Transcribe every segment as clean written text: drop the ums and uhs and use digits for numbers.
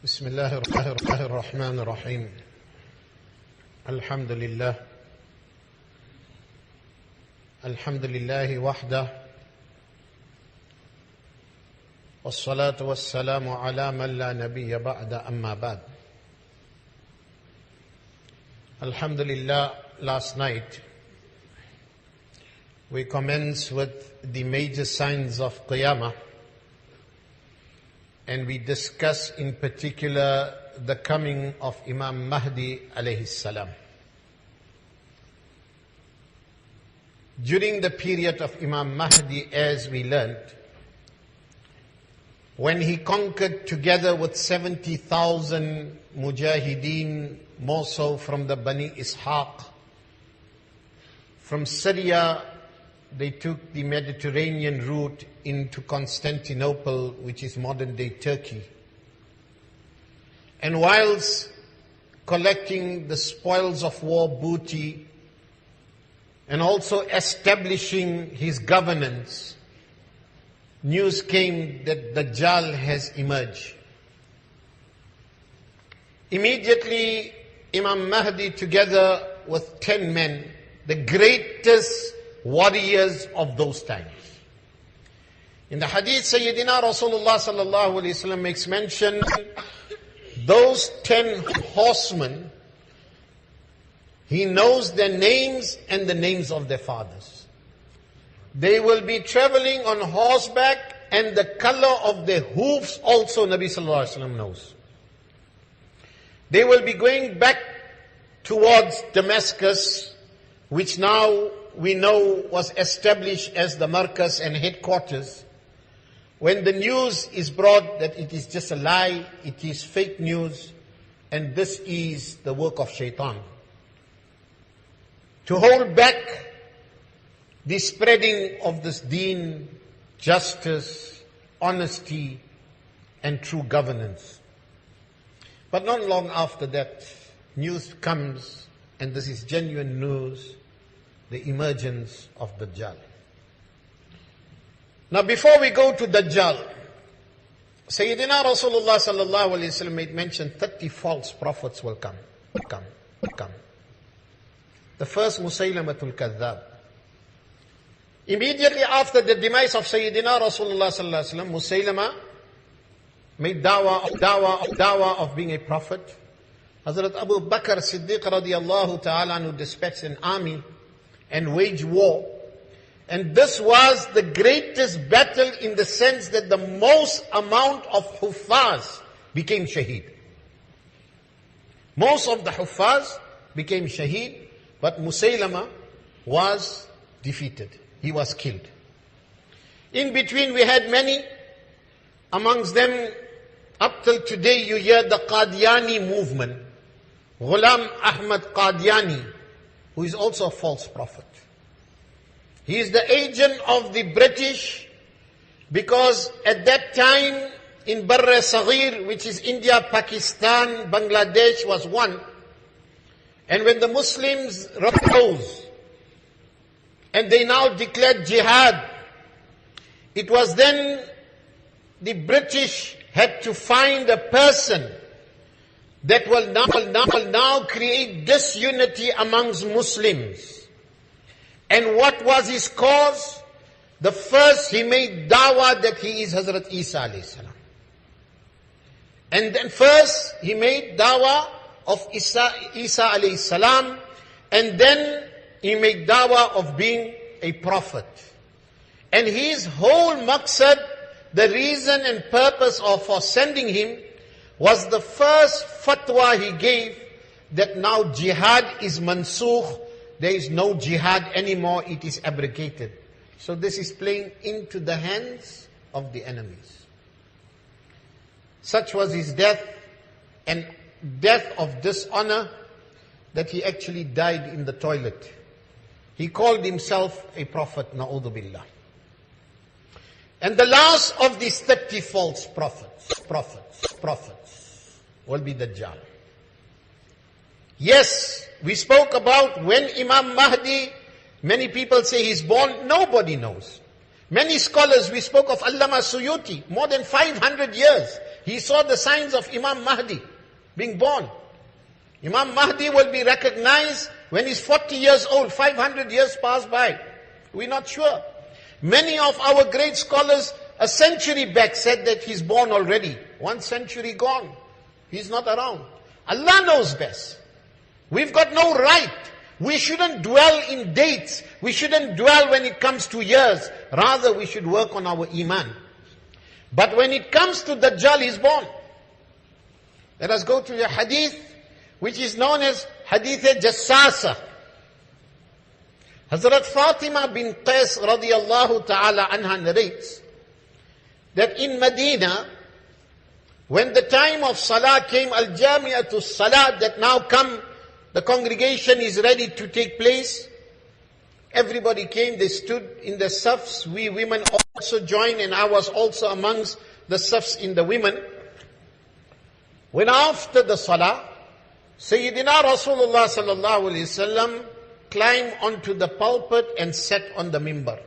بسم الله الرحمن الرحيم الحمد لله وحده والصلاة والسلام على من لا نبي بعد أما بعد. Alhamdulillah, last night we commenced with the major signs of Qiyamah, and we discuss in particular the coming of Imam Mahdi alayhi salam. During the period of Imam Mahdi, as we learned, when he conquered together with 70,000 mujahideen, more so from the Bani Ishaq, from Syria, they took the Mediterranean route into Constantinople, which is modern-day Turkey. And whilst collecting the spoils of war booty and also establishing his governance, news came that Dajjal has emerged. Immediately, Imam Mahdi, together with 10 men, the greatest warriors of those times. In the hadith, Sayyidina Rasulullah sallallahu alaihi wasallam makes mention, those 10 horsemen, he knows their names and the names of their fathers. They will be traveling on horseback, and the color of their hoofs also Nabi sallallahu alaihi wasallam knows. They will be going back towards Damascus, which now we know was established as the markas and headquarters. When the news is brought that it is just a lie, it is fake news, and this is the work of shaitan, to hold back the spreading of this deen, justice, honesty, and true governance. But not long after that, news comes, and this is genuine news, the emergence of Dajjal. Now, before we go to Dajjal, Sayyidina Rasulullah sallallahu alaihi wasallam made mention 30 false prophets will come. The first, Musaylamatul Kadhab. Immediately after the demise of Sayyidina Rasulullah sallallahu alaihi wasallam, Musaylama made dawah of being a prophet. Hazrat Abu Bakr Siddiq radiyallahu ta'ala anhu dispatched an army and waged war. And this was the greatest battle in the sense that the most amount of huffaz became shaheed. Most of the huffaz became shaheed, but Musaylama was defeated. He was killed. In between we had many. Amongst them, up till today, you hear the Qadiani movement. Ghulam Ahmad Qadiani, who is also a false prophet. He is the agent of the British, because at that time in Barra Saghir, which is India, Pakistan, Bangladesh was one. And when the Muslims rose and they now declared jihad, it was then the British had to find a person that will now create disunity amongst Muslims. And what was his cause? The first, he made dawah that he is Hazrat Isa alayhi salam. And then first, he made dawah of Isa alayhi salam. And then he made dawah of being a prophet. And his whole maqsad, the reason and purpose for sending him, was the first fatwa he gave that now jihad is mansukh. There is no jihad anymore, it is abrogated. So this is playing into the hands of the enemies. Such was his death, and death of dishonor, that he actually died in the toilet. He called himself a prophet, na'udhu billah. And the last of these 30 false prophets will be Dajjal. Yes, we spoke about when Imam Mahdi, many people say he's born, nobody knows. Many scholars, we spoke of Allama Suyuti, more than 500 years. he saw the signs of Imam Mahdi being born. Imam Mahdi will be recognized when he's 40 years old, 500 years pass by. We're not sure. Many of our great scholars a century back said that he's born already. 1 century gone. He's not around. Allah knows best. We've got no right. We shouldn't dwell in dates. We shouldn't dwell when it comes to years. Rather, we should work on our iman. But when it comes to Dajjal, he's born. Let us go to the hadith, which is known as Hadith Jassasa. Hazrat Fatima bin Qais radiyallahu ta'ala anha narrates that in Medina, when the time of Salah came, Al-Jami'atu Salah, that now come, the congregation is ready to take place. Everybody came, they stood in the safs. We women also joined, and I was also amongst the safs in the women. When after the Salah, Sayyidina Rasulullah sallallahu alayhi wasallam climbed onto the pulpit and sat on the mimbar.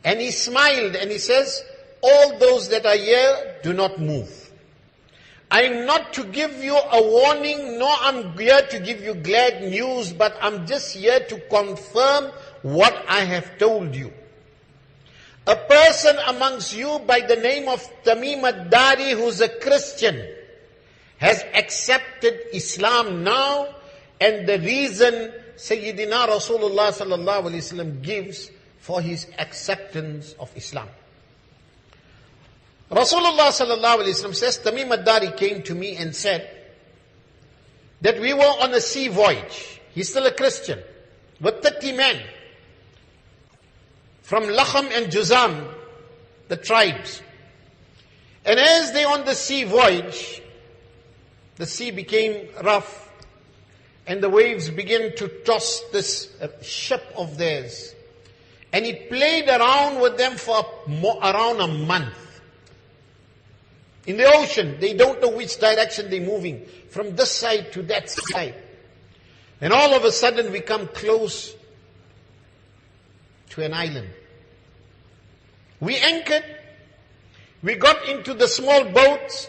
And he smiled and he says, all those that are here, do not move. I'm not to give you a warning, nor I'm here to give you glad news, but I'm just here to confirm what I have told you. A person amongst you by the name of Tamim ad-Dari, who's a Christian, has accepted Islam now, and the reason Sayyidina Rasulullah sallallahu alaihi wasallam gives for his acceptance of Islam. Rasulullah sallallahu alaihi wasallam says, Tamim ad-Dari came to me and said that we were on a sea voyage. He's still a Christian, with 30 men from Lakham and Juzam, the tribes. And as they on the sea voyage, the sea became rough and the waves began to toss this ship of theirs. And it played around with them for around a month. In the ocean, they don't know which direction they're moving, from this side to that side. And all of a sudden we come close to an island. We anchored, we got into the small boats,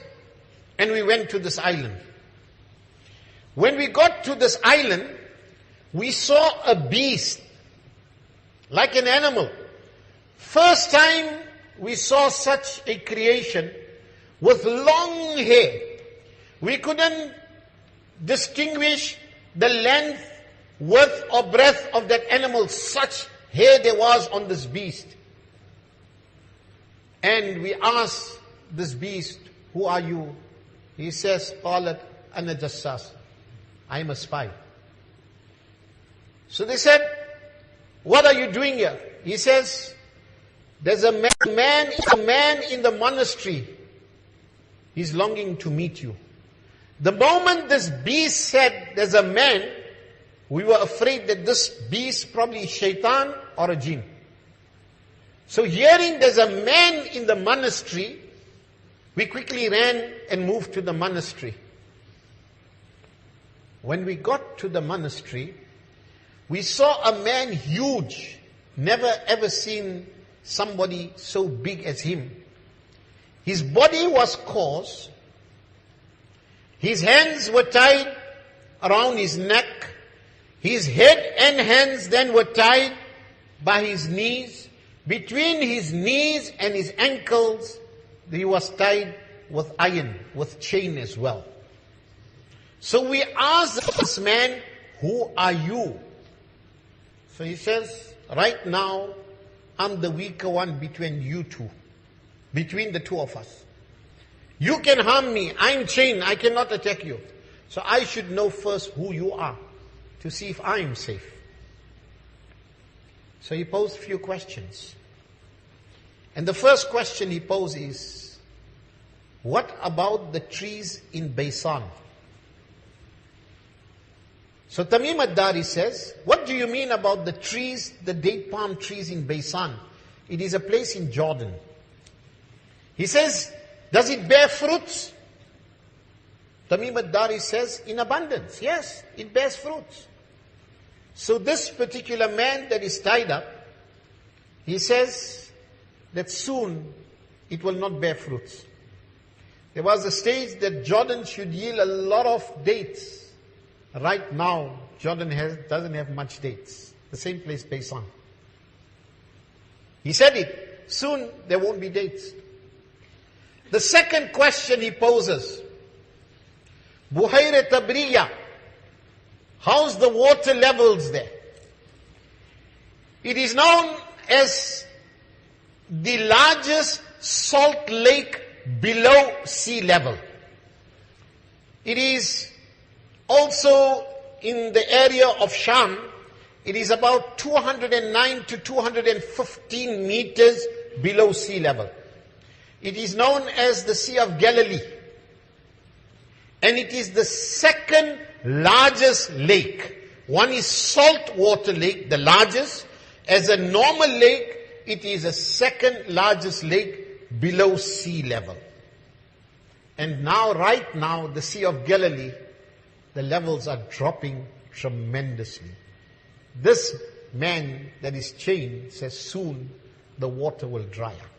and we went to this island. When we got to this island, we saw a beast, like an animal. First time we saw such a creation with long hair. We couldn't distinguish the length, width or breadth of that animal. Such hair there was on this beast. And we asked this beast, who are you? He says, قالت أنا جساس. I am a spy. So they said, what are you doing here? He says, there's a man in the monastery. He's longing to meet you. The moment this beast said, there's a man, we were afraid that this beast probably is shaitan or a jinn. So hearing there's a man in the monastery, we quickly ran and moved to the monastery. When we got to the monastery, we saw a man huge, never ever seen somebody so big as him. His body was coarse. His hands were tied around his neck. His head and hands then were tied by his knees. Between his knees and his ankles, he was tied with iron, with chain as well. So we asked this man, who are you? So he says, right now, I'm the weaker one between you two. Between the two of us. You can harm me. I'm chained. I cannot attack you. So I should know first who you are to see if I'm safe. So he posed a few questions. And the first question he posed is, what about the trees in Baysan? So Tamim ad-Dari says, what do you mean about the trees, the date palm trees in Baysan? It is a place in Jordan. He says, does it bear fruits? Tamim ad-Dari says, in abundance. Yes, it bears fruits. So this particular man that is tied up, he says that soon it will not bear fruits. There was a stage that Jordan should yield a lot of dates. Right now, Jordan doesn't have much dates. The same place Paysan. He said it. Soon there won't be dates. The second question he poses, Buhaira Tabriya, how's the water levels there? It is known as the largest salt lake below sea level. It is also in the area of Sham. It is about 209 to 215 meters below sea level. It is known as the Sea of Galilee. And it is the second largest lake. One is salt water lake, the largest. As a normal lake, it is the second largest lake below sea level. And now, right now, the Sea of Galilee, the levels are dropping tremendously. This man that is chained says soon the water will dry up.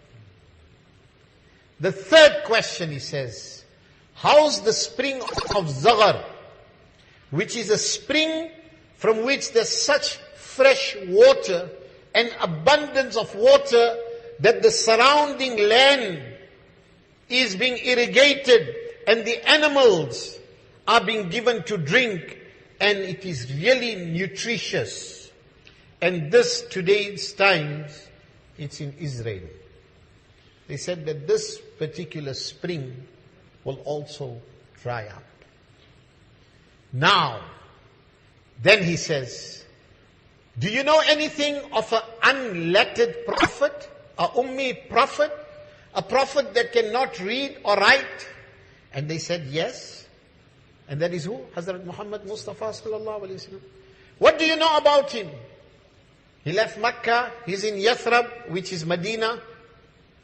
The third question, he says, how's the spring of Zaghar, which is a spring from which there's such fresh water and abundance of water that the surrounding land is being irrigated and the animals are being given to drink, and it is really nutritious. And this today's times, it's in Israel. They said that this particular spring will also dry up. Now, then he says, do you know anything of an unlettered prophet, a ummi prophet, a prophet that cannot read or write? And they said, yes. And that is who? Hazrat Muhammad Mustafa sallallahu alayhi wa sallam. What do you know about him? He left Makkah, he's in Yathrib, which is Medina.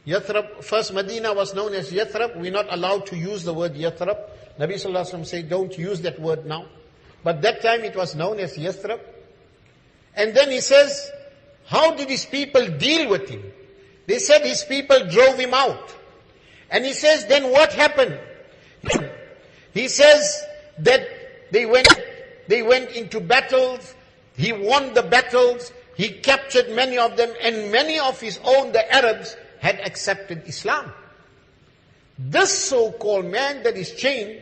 Yathrib, first Medina was known as Yathrib. We're not allowed to use the word Yathrib. Nabi sallallahu alayhi wa sallam said, don't use that word now. But that time it was known as Yathrib. And then he says, how did his people deal with him? They said his people drove him out. And he says, then what happened? He says that they went into battles, he won the battles, he captured many of them, and many of his own, the Arabs, had accepted Islam. This so-called man that is chained,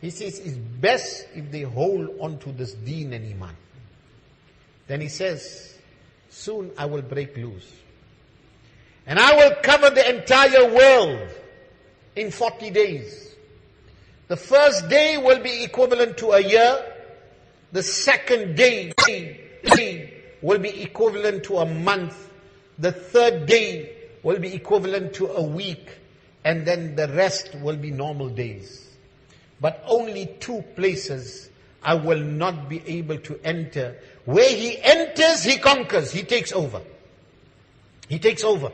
he says, it's best if they hold on to this deen and iman. Then he says, soon I will break loose. And I will cover the entire world in 40 days. The first day will be equivalent to a year. The second day will be equivalent to a month. The third day will be equivalent to a week. And then the rest will be normal days. But only two places I will not be able to enter. Where he enters, he conquers, he takes over. He takes over.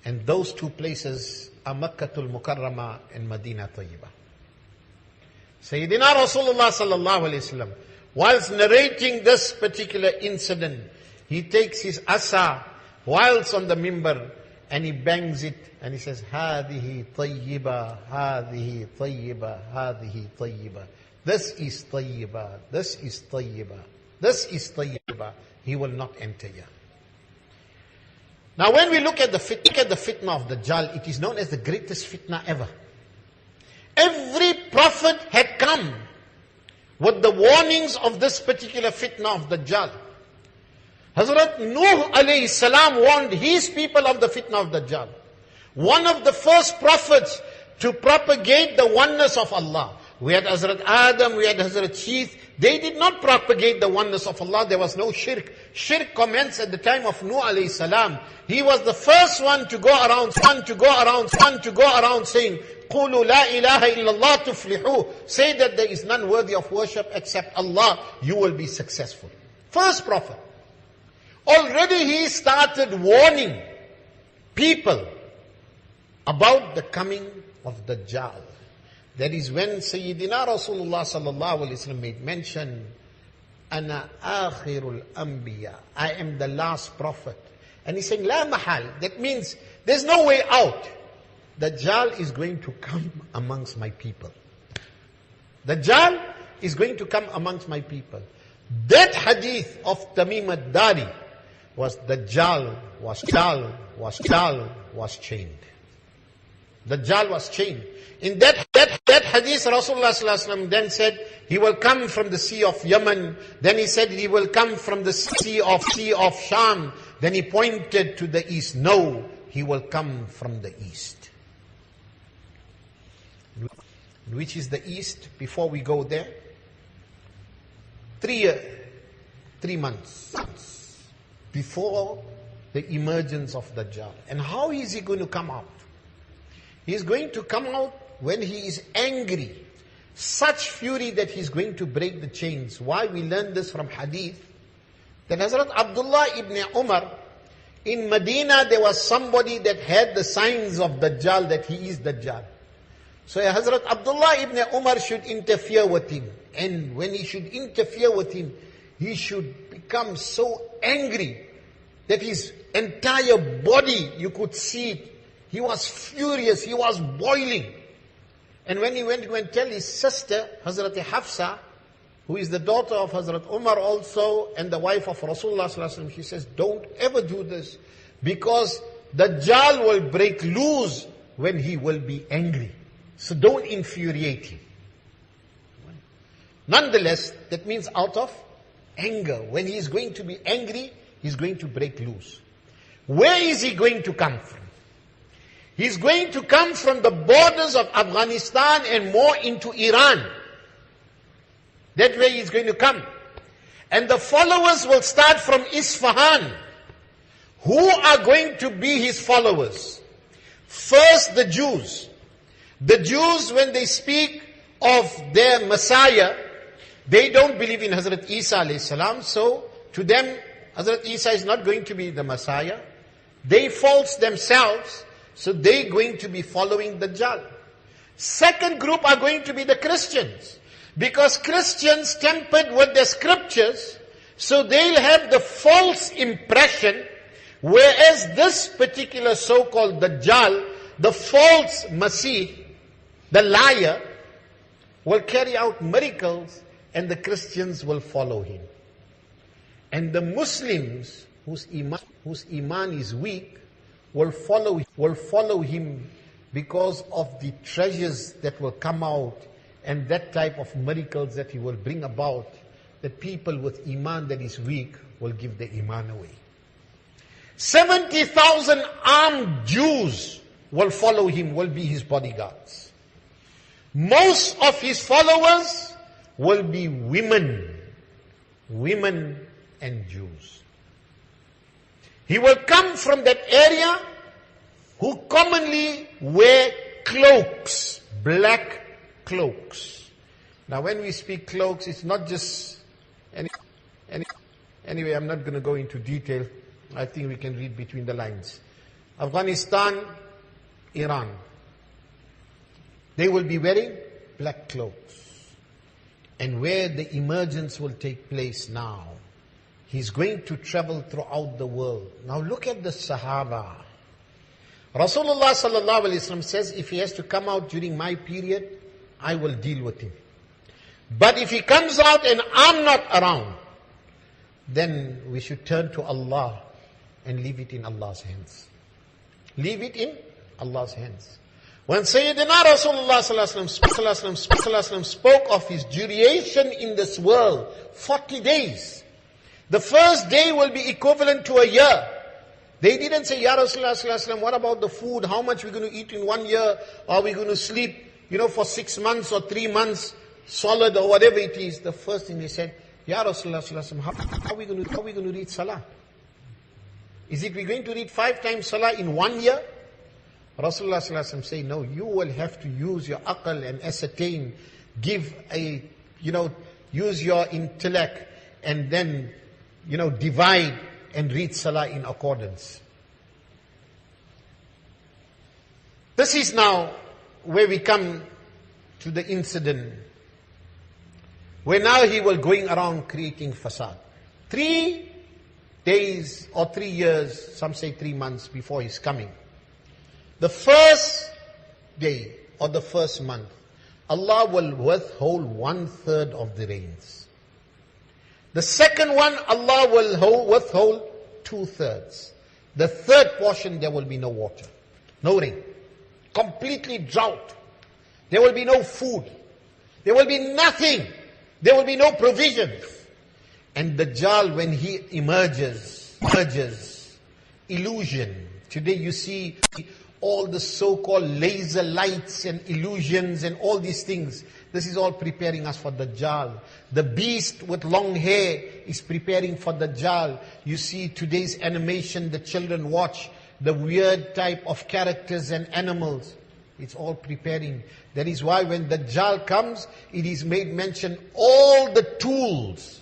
And those two places are Makkatul Mukarramah and Madinah Tayyibah. Sayyidina Rasulullah sallallahu alayhi wasallam, whilst narrating this particular incident, he takes his asa whilst on the mimbar and he bangs it and he says, Hadihi Tayyiba, Hadihi Tayyiba, Hadihi Tayyiba. This is Tayyiba, this is Tayyiba, this is Tayyiba. He will not enter here. Now when we look at the fitna of Dajjal, it is known as the greatest fitna ever. Every prophet had come with the warnings of this particular fitna of Dajjal. Hazrat Nuh alayhi salam warned his people of the fitna of Dajjal. One of the first prophets to propagate the oneness of Allah. We had Hazrat Adam, we had Hazrat Sheeth. They did not propagate the oneness of Allah. There was no shirk. Shirk commenced at the time of Nuh alayhi salam. He was the first one to go around saying, قُولُوا لَا إِلَهَ إِلَّا اللَّهُ تُفْلِحُوا. Say that there is none worthy of worship except Allah. You will be successful. First prophet. Already he started warning people about the coming of Dajjal. That is when Sayyidina Rasulullah sallallahu alayhi wa sallam made mention, Ana akhirul anbiya. I am the last prophet. And he's saying, La mahal. That means there's no way out. Dajjal is going to come amongst my people. Dajjal is going to come amongst my people. That hadith of Tamim ad-Dari was Dajjal was chained. Dajjal was chained. In that hadith, Rasulullah sallallahu alaihi wasallam then said, he will come from the sea of Yemen. Then he said, he will come from the sea of Sham. Then he pointed to the east. No, he will come from the east. Which is the east? Before we go there, 3 months before the emergence of Dajjal. And how is he going to come out? He is going to come out when he is angry. Such fury that he's going to break the chains. Why we learn this from hadith? Then Hazrat Abdullah ibn Umar, in Medina there was somebody that had the signs of Dajjal, that he is Dajjal. So Hazrat Abdullah ibn Umar should interfere with him. And when he should interfere with him, he should become so angry that his entire body, you could see it. He was furious, he was boiling. And when he went to tell his sister, Hazrat Hafsa, who is the daughter of Hazrat Umar also, and the wife of Rasulullah sallallahu alaihi wasallam, she says, don't ever do this, because Dajjal will break loose when he will be angry. So don't infuriate him. Nonetheless, that means out of anger. When he is going to be angry, he's going to break loose. Where is he going to come from? He's going to come from the borders of Afghanistan and more into Iran. That way he's going to come. And the followers will start from Isfahan. Who are going to be his followers? First, the Jews. The Jews, when they speak of their Messiah, they don't believe in Hazrat Isa alayhi salam. So to them, Hazrat Isa is not going to be the Messiah. They false themselves. So they're going to be following Dajjal. Second group are going to be the Christians. Because Christians tempered with the scriptures, so they'll have the false impression, whereas this particular so-called Dajjal, the false Masih, the liar, will carry out miracles and the Christians will follow him. And the Muslims, whose iman is weak, will follow him because of the treasures that will come out and that type of miracles that he will bring about, that people with iman that is weak will give their iman away. 70,000 armed Jews will follow him, will be his bodyguards. Most of his followers will be women and Jews. He will come from that area who commonly wear cloaks, black cloaks. Now when we speak cloaks, it's not just anyway, I'm not going to go into detail. I think we can read between the lines. Afghanistan, Iran. They will be wearing black cloaks. And where the emergence will take place now, he's going to travel throughout the world. Now look at the Sahaba. Rasulullah sallallahu alaihi wasallam says, if he has to come out during my period, I will deal with him. But if he comes out and I'm not around, then we should turn to Allah and leave it in Allah's hands. Leave it in Allah's hands. When Sayyidina Rasulullah sallallahu alaihi wasallam spoke of his duration in this world, 40 days. The first day will be equivalent to a year. They didn't say, Ya Rasulullah sallallahu alaihi wasallam, what about the food? How much we're going to eat in 1 year? Are we going to sleep, for 6 months or 3 months, solid or whatever it is? The first thing they said, Ya Rasulullah sallallahu alaihi wasallam, how are we going to read salah? Is it we're going to read 5 times salah in 1 year? Rasulullah sallallahu alaihi wasallam say, no, you will have to use your aql and ascertain, use your intellect and then, divide and read salah in accordance. This is now where we come to the incident where now he was going around creating fasad. 3 days or 3 years, some say 3 months before his coming. The first day or the first month, Allah will withhold 1/3 of the rains. The second one, Allah will withhold 2/3. The third portion, there will be no water, no rain, completely drought. There will be no food. There will be nothing. There will be no provisions. And Dajjal, when he emerges, illusion. Today you see all the so-called laser lights and illusions and all these things. This is all preparing us for Dajjal. The beast with long hair is preparing for Dajjal. You see today's animation, the children watch, the weird type of characters and animals. It's all preparing. That is why when Dajjal comes, it is made mention, all the tools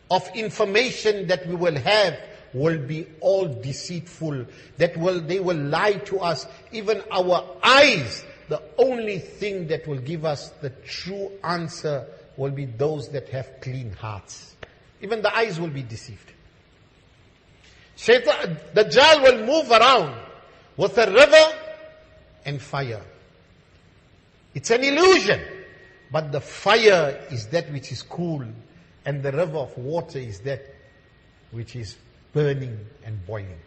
of information that we will have will be all deceitful. They will lie to us. Even our eyes, the only thing that will give us the true answer will be those that have clean hearts. Even the eyes will be deceived. Shaitan, Dajjal will move around with a river and fire. It's an illusion, but the fire is that which is cool, and the river of water is that which is burning and boiling.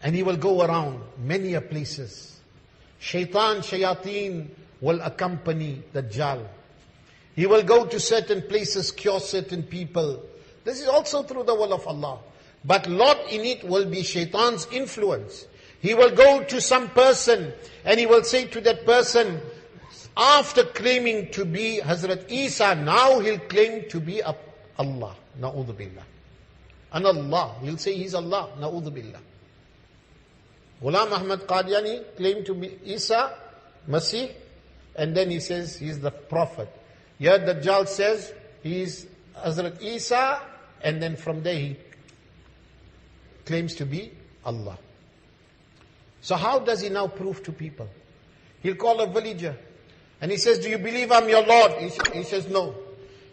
And he will go around many places. Shayateen will accompany Dajjal. He will go to certain places, cure certain people. This is also through the will of Allah. But lot in it will be Shaitan's influence. He will go to some person and he will say to that person, after claiming to be Hazrat Isa, now he'll claim to be Allah. Na'udhu billah. And Allah, he'll say he's Allah. Na'udhu billah. Ghulam Ahmad Qadiani claimed to be Isa, Masih, and then he says he's the Prophet. Here Dajjal says he's Hazrat Isa, and then from there he claims to be Allah. So how does he now prove to people? He'll call a villager and he says, do you believe I'm your Lord? He says, no.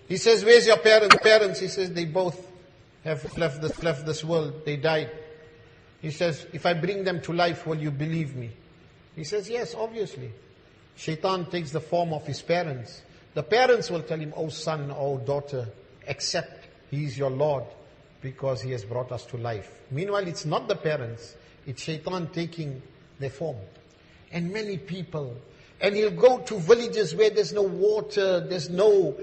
He says, where's your parents? He says, they both have left this world. They died. He says, if I bring them to life, will you believe me? He says, yes, obviously. Shaitan takes the form of his parents. The parents will tell him, oh son, oh daughter, accept he is your Lord because he has brought us to life. Meanwhile, it's not the parents. It's Shaitan taking their form. And many people, and he'll go to villages where there's no water, there's no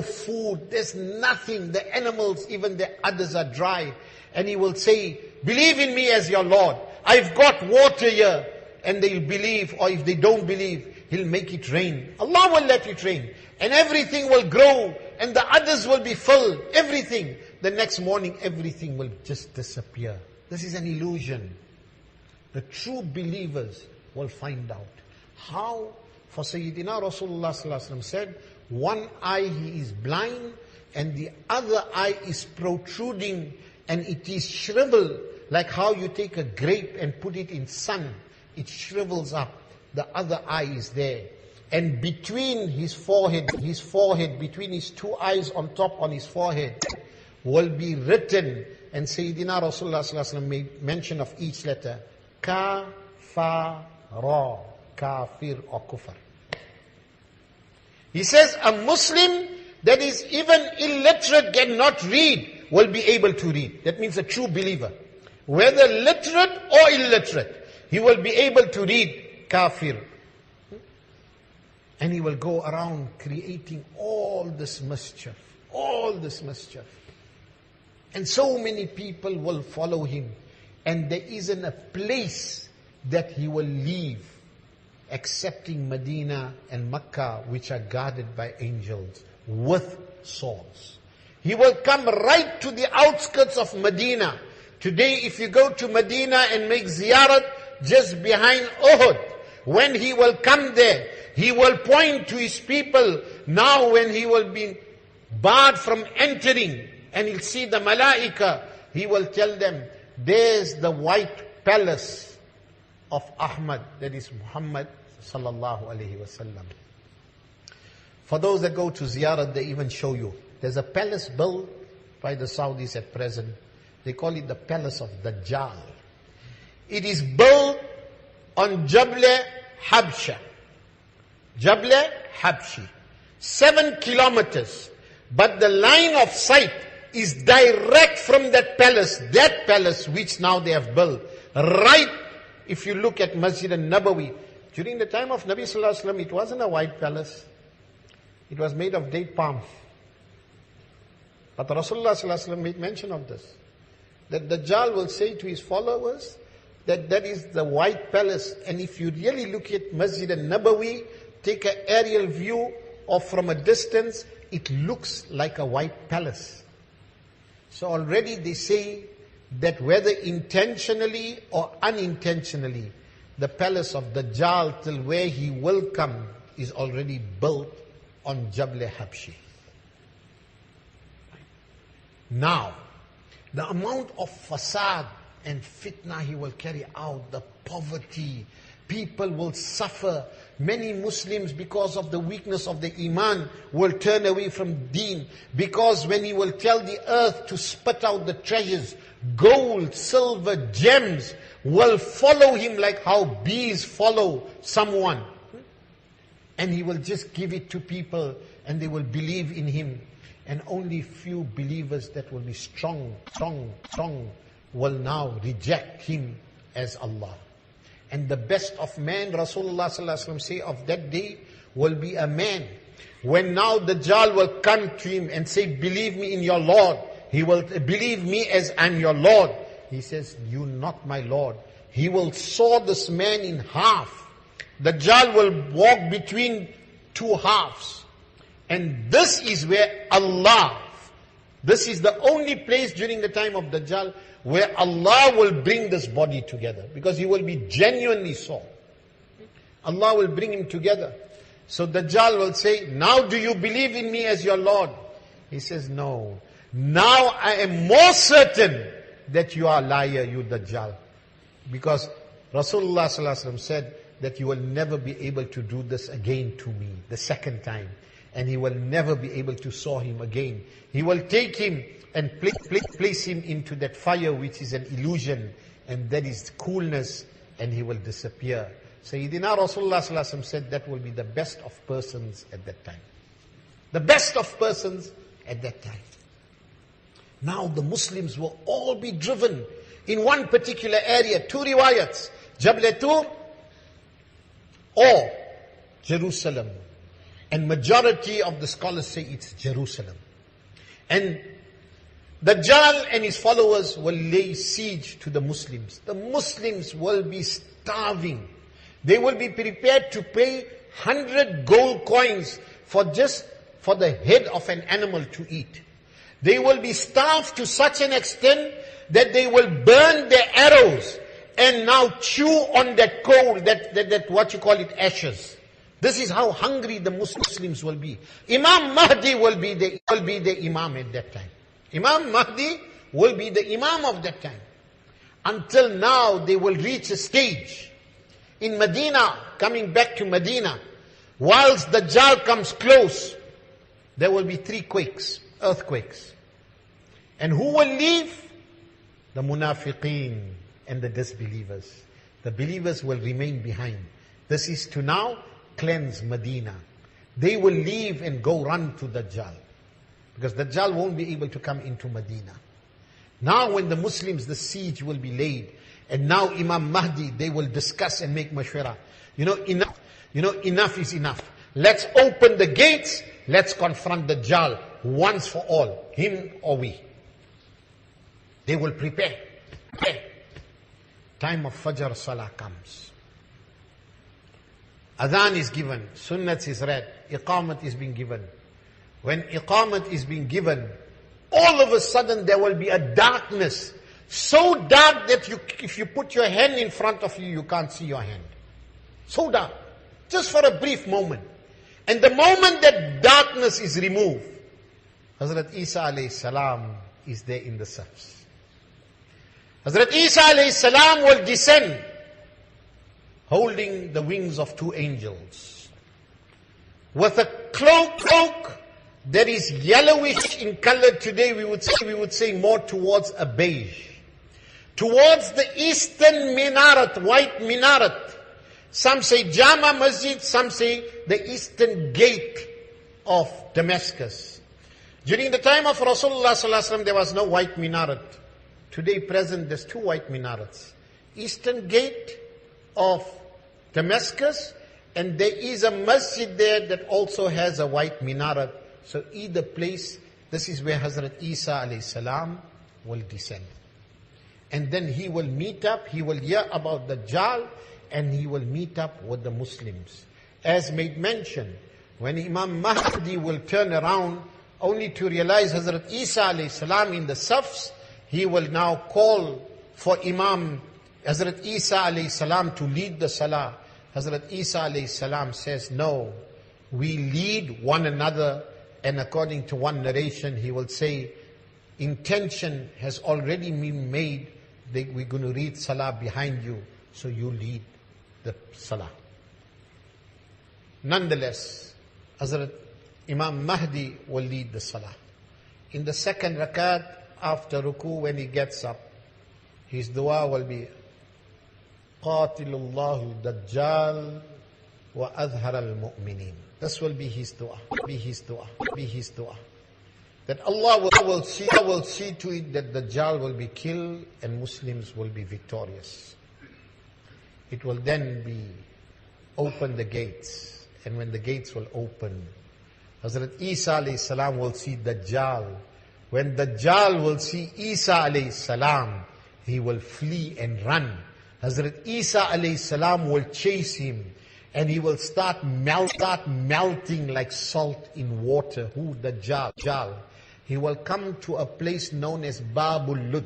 food, there's nothing. The animals, even the others are dry. And he will say, believe in me as your Lord. I've got water here. And they'll believe, or if they don't believe, he'll make it rain. Allah will let it rain. And everything will grow, and the others will be filled. Everything. The next morning, everything will just disappear. This is an illusion. The true believers will find out. How? For Sayyidina Rasulullah sallallahu alaihi wasallam said, one eye he is blind, and the other eye is protruding, and it is shriveled, like how you take a grape and put it in sun. It shrivels up. The other eye is there. And between his forehead, between his two eyes on top on his forehead, will be written, and Sayyidina Rasulullah sallallahu alaihi wasallam made mention of each letter, Ka, Fa, Ra, Kafir or Kufr. He says a Muslim that is even illiterate, cannot read, will be able to read. That means a true believer. Whether literate or illiterate, he will be able to read Kafir. And he will go around creating all this mischief. All this mischief. And so many people will follow him. And there isn't a place that he will leave excepting Medina and Mecca, which are guarded by angels with swords. He will come right to the outskirts of Medina. Today, if you go to Medina and make ziyarat just behind Uhud, when he will come there, he will point to his people. Now when he will be barred from entering, and he'll see the malaika, he will tell them, there's the white palace of Ahmad, that is Muhammad sallallahu alaihi wasallam. For those that go to ziyarat, they even show you. There's a palace built by the Saudis at present. They call it the palace of Dajjal. It is built on Jable Habsha. Jable Habshi. 7 kilometers. But the line of sight is direct from that palace which now they have built. Right, if you look at Masjid al-Nabawi, during the time of Nabi Sallallahu Alaihi Wasallam, it wasn't a white palace. It was made of date palm. But Rasulullah Sallallahu Alaihi Wasallam made mention of this. That Dajjal will say to his followers that that is the white palace. And if you really look at Masjid al-Nabawi, take an aerial view or from a distance, it looks like a white palace. So already they say that whether intentionally or unintentionally, the palace of Dajjal till where he will come is already built on Jable Habshi. Now, the amount of fasad and fitna he will carry out, the poverty, people will suffer. Many Muslims, because of the weakness of the iman, will turn away from deen. Because when he will tell the earth to spit out the treasures, gold, silver, gems will follow him like how bees follow someone. And he will just give it to people and they will believe in him. And only few believers that will be strong will now reject him as Allah. And the best of man, Rasulullah Sallallahu Alaihi Wasallam say of that day, will be a man. When now Dajjal will come to him and say, believe me in your Lord. He will believe me as I'm your Lord. He says, you not my Lord. He will saw this man in half. Dajjal will walk between two halves. And this is where Allah, this is the only place during the time of Dajjal where Allah will bring this body together. Because he will be genuinely sore. Allah will bring him together. So Dajjal will say, now do you believe in me as your Lord? He says, no. Now I am more certain that you are a liar, you Dajjal. Because Rasulullah Sallallahu Alaihi Wasallam said that you will never be able to do this again to me, the second time. And he will never be able to saw him again. He will take him and place him into that fire which is an illusion. And that is coolness, and he will disappear. Sayyidina Rasulullah Sallallahu Alaihi Wasallam said that will be the best of persons at that time. The best of persons at that time. Now the Muslims will all be driven in one particular area. 2 riwayats. Jabal Tur or Jerusalem. And majority of the scholars say it's Jerusalem. And Dajjal and his followers will lay siege to the Muslims. The Muslims will be starving. They will be prepared to pay 100 gold coins for the head of an animal to eat. They will be starved to such an extent that they will burn their arrows and now chew on that coal, that what you call it, ashes. This is how hungry the Muslims will be. Imam Mahdi will be the Imam at that time. Imam Mahdi will be the Imam of that time. Until now they will reach a stage. In Medina, coming back to Medina, whilst Dajjal comes close, there will be 3 quakes, earthquakes. And who will leave? The munafiqeen and the disbelievers. The believers will remain behind. This is to now cleanse Medina. They will leave and go run to Dajjal. Because Dajjal won't be able to come into Medina. Now when the Muslims, the siege will be laid. And now Imam Mahdi, they will discuss and make mashwara. Enough is enough. Let's open the gates. Let's confront Dajjal once for all. Him or we. They will prepare. Time of Fajr Salah comes. Adhan is given. Sunnat is read. Iqamat is being given. When Iqamat is being given, all of a sudden there will be a darkness. So dark that if you put your hand in front of you, you can't see your hand. So dark. Just for a brief moment. And the moment that darkness is removed, Hazrat Isa alayhi salam is there in the safs. Hazrat Isa alayhi salam will descend, holding the wings of 2 angels. With a cloak that is yellowish in color today, we would say more towards a beige. Towards the eastern minaret, white minaret, Some say Jama Masjid, some say the eastern gate of Damascus. During the time of Rasulullah sallallahu alaihi wasallam, there was no white minaret. Today present, there's 2 white minarets. Eastern gate of Damascus, and there is a masjid there that also has a white minaret. So either place, this is where Hazrat Isa alayhi salam will descend. And then he will meet up, he will hear about the Dajjal, and he will meet up with the Muslims. As made mention, when Imam Mahdi will turn around, only to realize Hazrat Isa alayhi salam in the safs, he will now call for Imam Hazrat Isa alayhi salam to lead the salah. Hazrat Isa alayhi salam says, no, we lead one another. And according to one narration, he will say, intention has already been made, we're going to read salah behind you, so you lead the salah. Nonetheless, Hazrat Imam Mahdi will lead the salah. In the second rakat, after ruku, when he gets up, his dua will be, Qatilullahu Dajjal wa azhar al-mu'minin. This will be his dua, be his dua, be his dua. That Allah will see to it that the Dajjal will be killed and Muslims will be victorious. It will then be open the gates. And when the gates will open, Hazrat Isa alayhi salam will see Dajjal. When Dajjal will see Isa alayhi salam, he will flee and run. Hazrat Isa alayhi salam will chase him. And he will start melting like salt in water. Who? Dajjal. He will come to a place known as Babul Lud,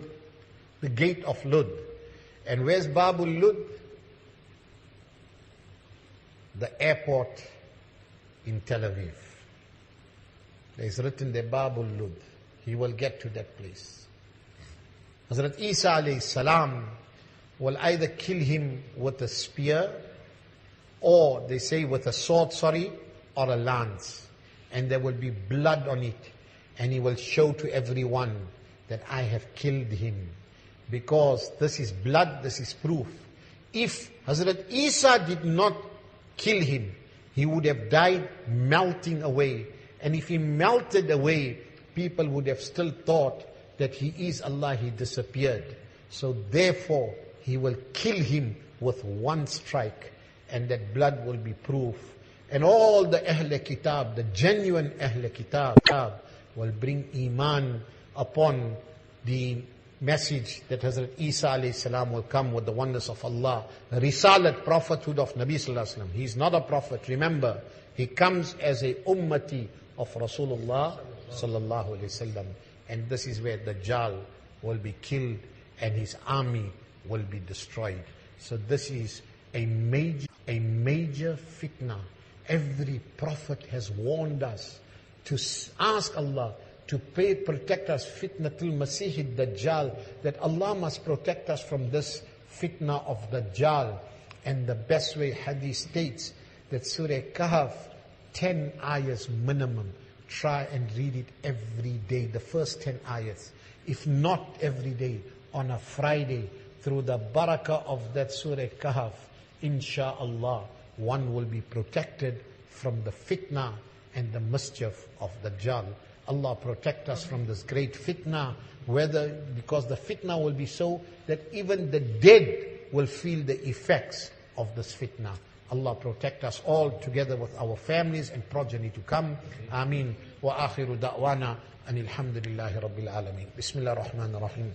the gate of Lud. And where's Babul Lud? The airport in Tel Aviv. There's written there Babul Lud. He will get to that place. Hazrat Isa alayhi salam will either kill him with a spear, or they say with a sword, or a lance. And there will be blood on it. And he will show to everyone that I have killed him. Because this is blood, this is proof. If Hazrat Isa did not kill him, he would have died melting away. And if he melted away, people would have still thought that he is Allah, he disappeared. So therefore, he will kill him with one strike. And that blood will be proof. And all the Ahl Kitab, the genuine Ahl Kitab, will bring Iman upon the message that Hazrat Isa alayhi salam will come with the oneness of Allah. The Risalat, prophethood of Nabi sallallahu alayhi wa sallam. He is not a prophet, remember. He comes as a ummati of Rasulullah sallallahu alayhi wa sallam. And this is where Dajjal will be killed and his army will be destroyed. So this is a major fitna. Every prophet has warned us to ask Allah to protect us, fitnatul Masih Dajjal, that Allah must protect us from this fitna of Dajjal. And the best way, hadith states that Surah Kahf, 10 ayahs minimum. Try and read it every day, the first 10 ayahs. If not every day, on a Friday, through the barakah of that Surah Kahf, insha'Allah, one will be protected from the fitna and the mischief of Dajjal. Allah protect us from this great fitna, because the fitna will be so that even the dead will feel the effects of this fitna. Allah protect us all together with our families and progeny to come. Ameen. Wa akhiru da'wana anil hamdulillahi rabbil alameen. Bismillah ar-Rahman ar-Rahim.